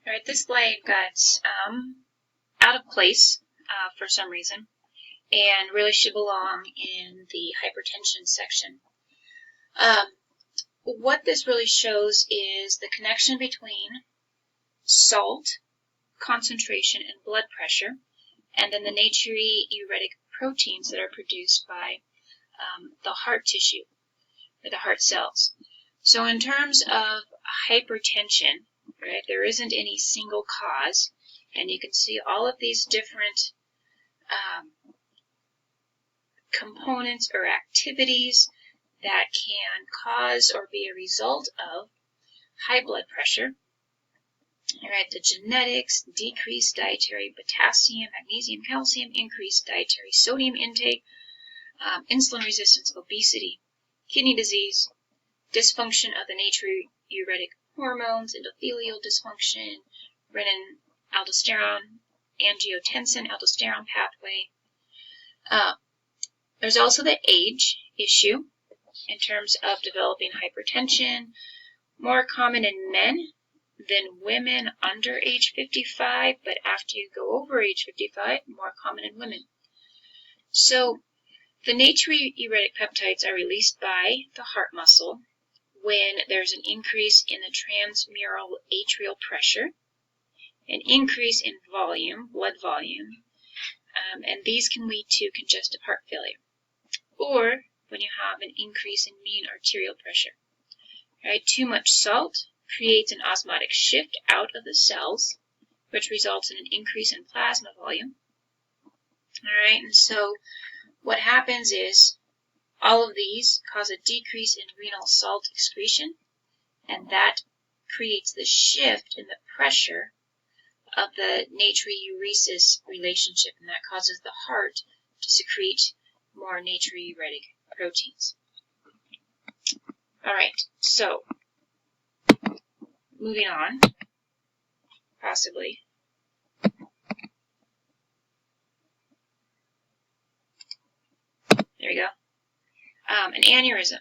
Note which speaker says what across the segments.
Speaker 1: All right, this slide got out of place for some reason and really should belong in the hypertension section. What this really shows is the connection between salt concentration and blood pressure, and then the natriuretic proteins that are produced by the heart tissue, or the heart cells. So in terms of hypertension, right, there isn't any single cause, and you can see all of these different components or activities that can cause or be a result of high blood pressure. All right, the genetics, decreased dietary potassium, magnesium, calcium, increased dietary sodium intake, insulin resistance, obesity, kidney disease, dysfunction of the natriuretic hormones, endothelial dysfunction, renin, aldosterone, angiotensin, aldosterone pathway. There's also the age issue in terms of developing hypertension, more common in men than women under age 55, but after you go over age 55, more common in women. So the natriuretic peptides are released by the heart muscle when there's an increase in the transmural atrial pressure, an increase in volume, blood volume, and these can lead to congestive heart failure, or when you have an increase in mean arterial pressure. Right? Too much salt creates an osmotic shift out of the cells, which results in an increase in plasma volume. All right, and so what happens is all of these cause a decrease in renal salt excretion, and that creates the shift in the pressure of the natriuresis relationship, and that causes the heart to secrete more natriuretic proteins. All right, so moving on, possibly. There we go. An aneurysm.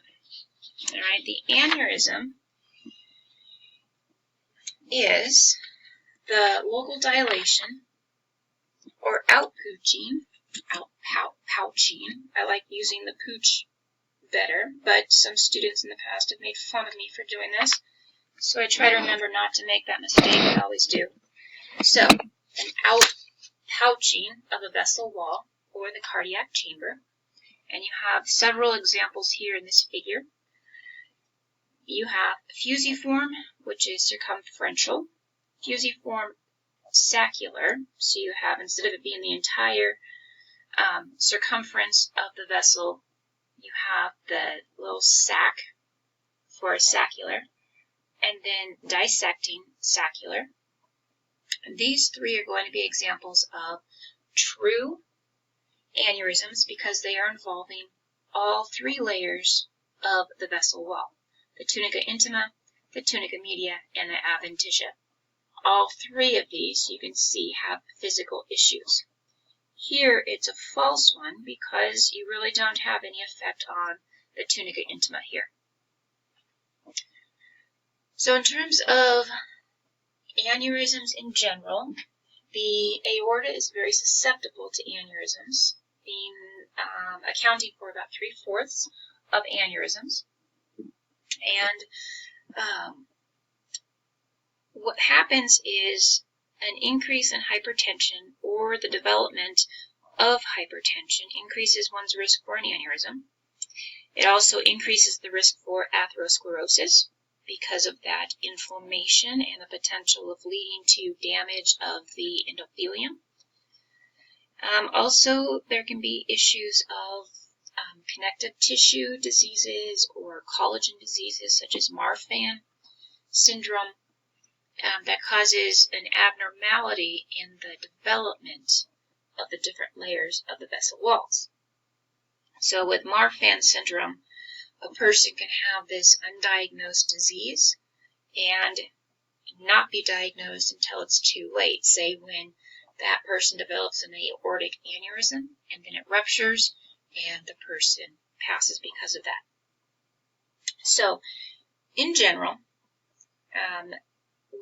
Speaker 1: All right, the aneurysm is the local dilation or outpouching. I like using the pooch better, but some students in the past have made fun of me for doing this, so I try to remember not to make that mistake. I always do. So, an outpouching of the vessel wall or the cardiac chamber, and you have several examples here in this figure. You have fusiform, which is circumferential, fusiform saccular, so you have, instead of it being the entire circumference of the vessel, you have the little sac for a saccular, and then dissecting saccular. And these three are going to be examples of true aneurysms because they are involving all three layers of the vessel wall: the tunica intima, the tunica media, and the adventitia. All three of these, you can see, have physical issues. Here, it's a false one because you really don't have any effect on the tunica intima here. So in terms of aneurysms in general, the aorta is very susceptible to aneurysms, being accounting for about 3/4 of aneurysms. And what happens is an increase in hypertension or the development of hypertension increases one's risk for an aneurysm. It also increases the risk for atherosclerosis because of that inflammation and the potential of leading to damage of the endothelium. Also, there can be issues of connective tissue diseases or collagen diseases such as Marfan syndrome that causes an abnormality in the development of the different layers of the vessel walls. So with Marfan syndrome, a person can have this undiagnosed disease and not be diagnosed until it's too late, say when that person develops an aortic aneurysm and then it ruptures and the person passes because of that. So in general,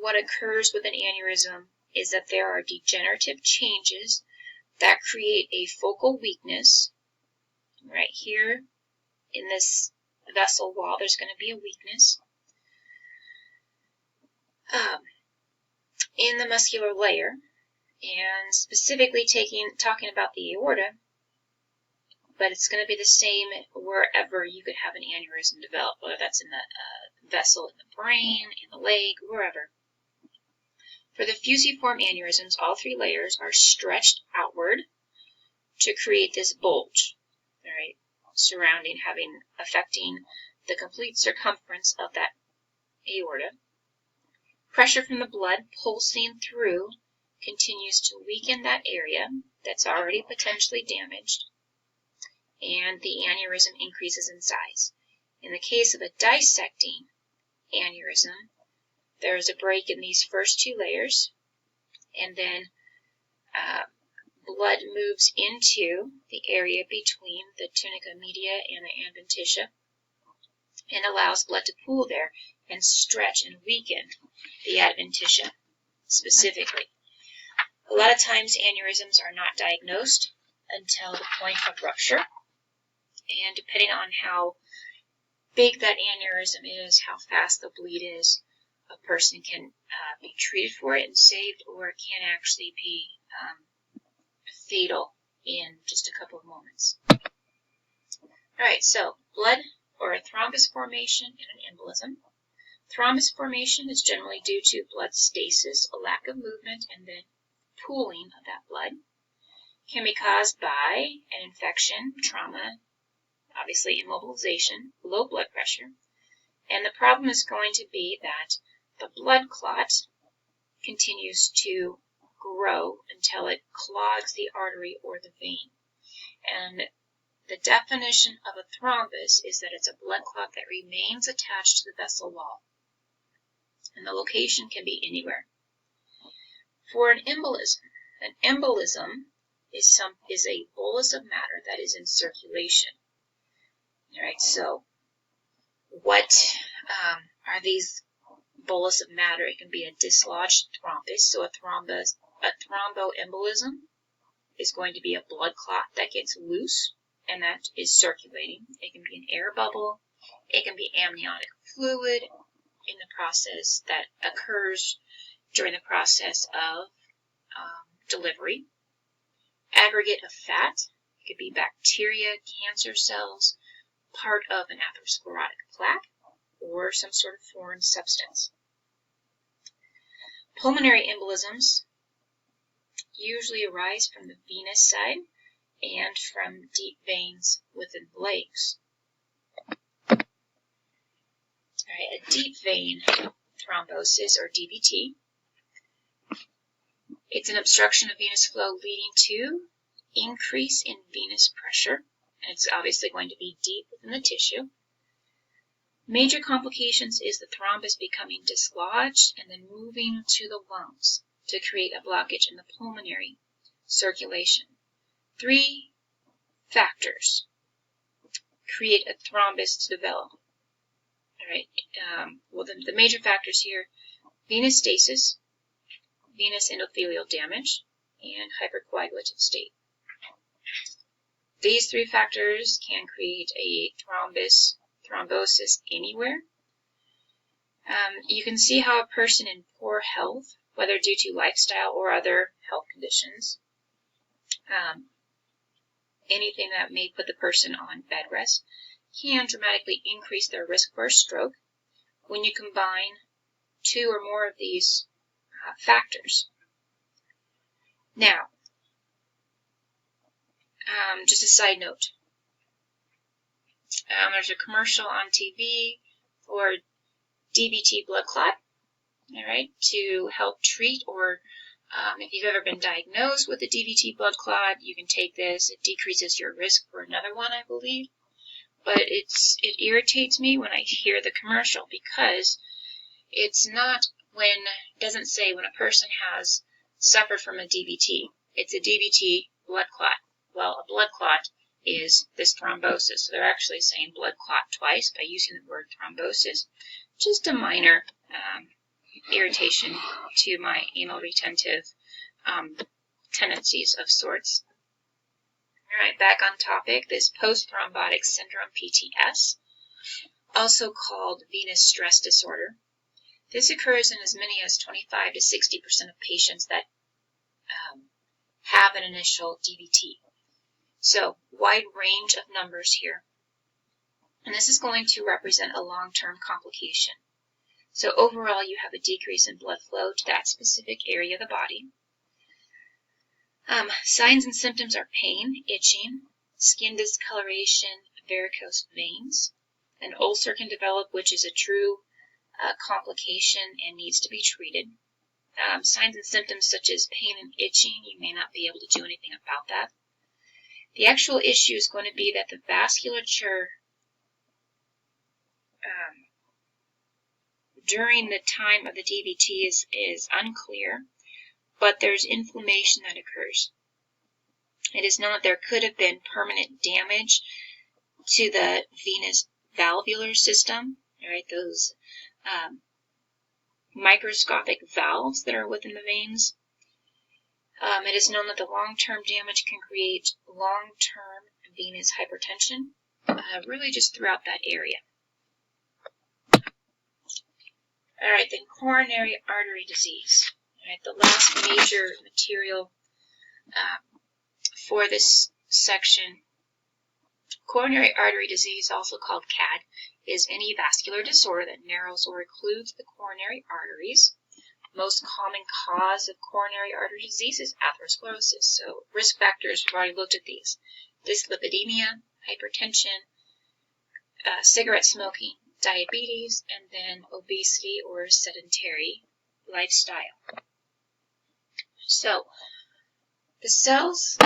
Speaker 1: what occurs with an aneurysm is that there are degenerative changes that create a focal weakness. Right here in this vessel wall, there's going to be a weakness in the muscular layer, and specifically talking about the aorta, but it's going to be the same wherever you could have an aneurysm develop, whether that's in the vessel in the brain, in the leg, wherever. For the fusiform aneurysms, all three layers are stretched outward to create this bulge, right, affecting the complete circumference of that aorta. Pressure from the blood pulsing through continues to weaken that area that's already potentially damaged, and the aneurysm increases in size. In the case of a dissecting aneurysm, there is a break in these first two layers, and then blood moves into the area between the tunica media and the adventitia and allows blood to pool there and stretch and weaken the adventitia specifically. A lot of times aneurysms are not diagnosed until the point of rupture, and depending on how big that aneurysm is, how fast the bleed is, a person can be treated for it and saved, or it can actually be fatal in just a couple of moments. Alright, so blood or a thrombus formation and an embolism. Thrombus formation is generally due to blood stasis, a lack of movement, and then pooling of that blood. Can be caused by an infection, trauma, obviously immobilization, low blood pressure, and the problem is going to be that the blood clot continues to grow until it clogs the artery or the vein. And the definition of a thrombus is that it's a blood clot that remains attached to the vessel wall. And the location can be anywhere. For an embolism is a bolus of matter that is in circulation. All right, so what are these bolus of matter? It can be a dislodged thrombus, so a thromboembolism is going to be a blood clot that gets loose and that is circulating. It can be an air bubble. It can be amniotic fluid in the process that occurs during the process of delivery. Aggregate of fat. It could be bacteria, cancer cells, part of an atherosclerotic plaque, or some sort of foreign substance. Pulmonary embolisms usually arise from the venous side and from deep veins within the legs. All right, a deep vein thrombosis, or DVT, it's an obstruction of venous flow leading to increase in venous pressure, and it's obviously going to be deep within the tissue. Major complications is the thrombus becoming dislodged and then moving to the lungs to create a blockage in the pulmonary circulation. 3 factors create a thrombus to develop. All right. Well, the major factors here: venous stasis, venous endothelial damage, and hypercoagulative state. These 3 factors can create a thrombosis anywhere. You can see how a person in poor health, whether due to lifestyle or other health conditions, anything that may put the person on bed rest, can dramatically increase their risk for a stroke when you combine 2 or more of these factors. Now, just a side note, there's a commercial on TV for DVT blood clot, all right, to help treat, or if you've ever been diagnosed with a DVT blood clot, you can take this. It decreases your risk for another one, I believe. But it irritates me when I hear the commercial, because it's not doesn't say when a person has suffered from a DVT. It's a DVT blood clot. Well, a blood clot is this thrombosis. So they're actually saying blood clot twice by using the word thrombosis. Just a minor irritation to my anal retentive tendencies of sorts. All right, back on topic, this post-thrombotic syndrome, PTS, also called venous stress disorder. This occurs in as many as 25 to 60% of patients that have an initial DVT. So, wide range of numbers here. And this is going to represent a long-term complication. So overall, you have a decrease in blood flow to that specific area of the body. Signs and symptoms are pain, itching, skin discoloration, varicose veins. An ulcer can develop, which is a true complication and needs to be treated. Signs and symptoms such as pain and itching, you may not be able to do anything about that. The actual issue is going to be that the vasculature during the time of the DVT is unclear, but there's inflammation that occurs. It is known that there could have been permanent damage to the venous valvular system, right? Those microscopic valves that are within the veins. It is known that the long-term damage can create long-term venous hypertension, really just throughout that area. All right, then coronary artery disease. All right, the last major material for this section. Coronary artery disease, also called CAD, is any vascular disorder that narrows or occludes the coronary arteries. Most common cause of coronary artery disease is atherosclerosis. So risk factors, we've already looked at these. Dyslipidemia, hypertension, cigarette smoking, diabetes, and then obesity or sedentary lifestyle. So, the cells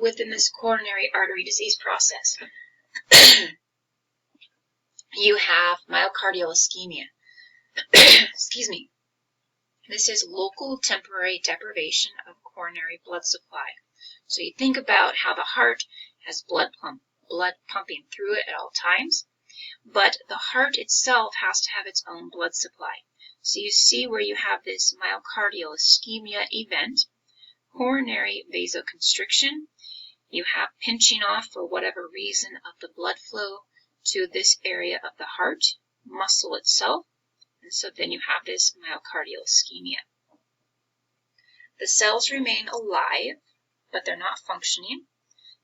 Speaker 1: within this coronary artery disease process, you have myocardial ischemia. Excuse me. This is local temporary deprivation of coronary blood supply. So you think about how the heart has blood pumping through it at all times, but the heart itself has to have its own blood supply. So you see where you have this myocardial ischemia event, coronary vasoconstriction, you have pinching off for whatever reason of the blood flow to this area of the heart, muscle itself, and so then you have this myocardial ischemia. The cells remain alive, but they're not functioning.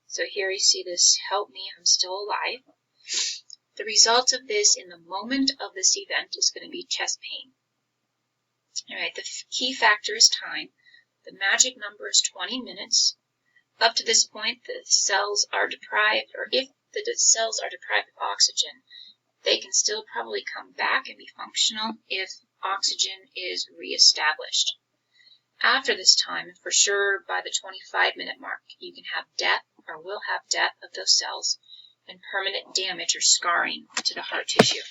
Speaker 1: So here you see this, help me, I'm still alive. The result of this in the moment of this event is going to be chest pain. All right, the key factor is time. The magic number is 20 minutes. Up to this point, the cells are deprived, or if the cells are deprived of oxygen, they can still probably come back and be functional if oxygen is reestablished. After this time, for sure by the 25-minute mark, you can have death or will have death of those cells and permanent damage or scarring to the heart tissue.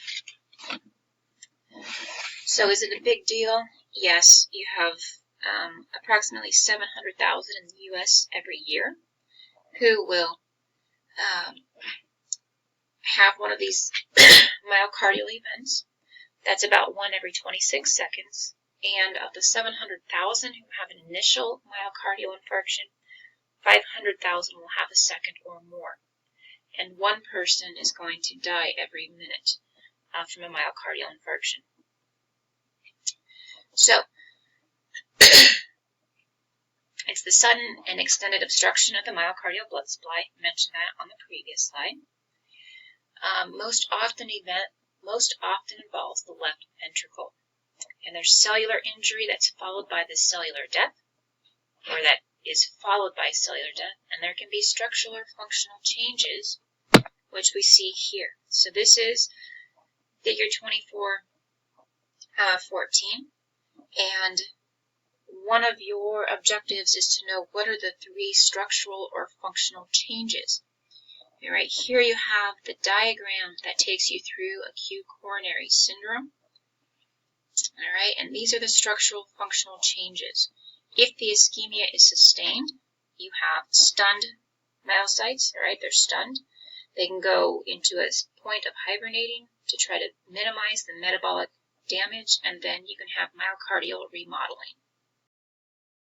Speaker 1: So is it a big deal? Yes, you have approximately 700,000 in the U.S. every year who will have one of these myocardial events. That's about 1 every 26 seconds. And of the 700,000 who have an initial myocardial infarction, 500,000 will have a second or more. And 1 person is going to die every minute from a myocardial infarction. So, it's the sudden and extended obstruction of the myocardial blood supply. I mentioned that on the previous slide. Most often involves the left ventricle. And there's cellular injury that's followed by the cellular death, or that is followed by cellular death, and there can be structural or functional changes, which we see here. So this is figure 24:14, and one of your objectives is to know what are the 3 structural or functional changes. And right here you have the diagram that takes you through acute coronary syndrome. All right, and these are the structural functional changes. If the ischemia is sustained, you have stunned myocytes, all right, they're stunned. They can go into a point of hibernating to try to minimize the metabolic damage, and then you can have myocardial remodeling.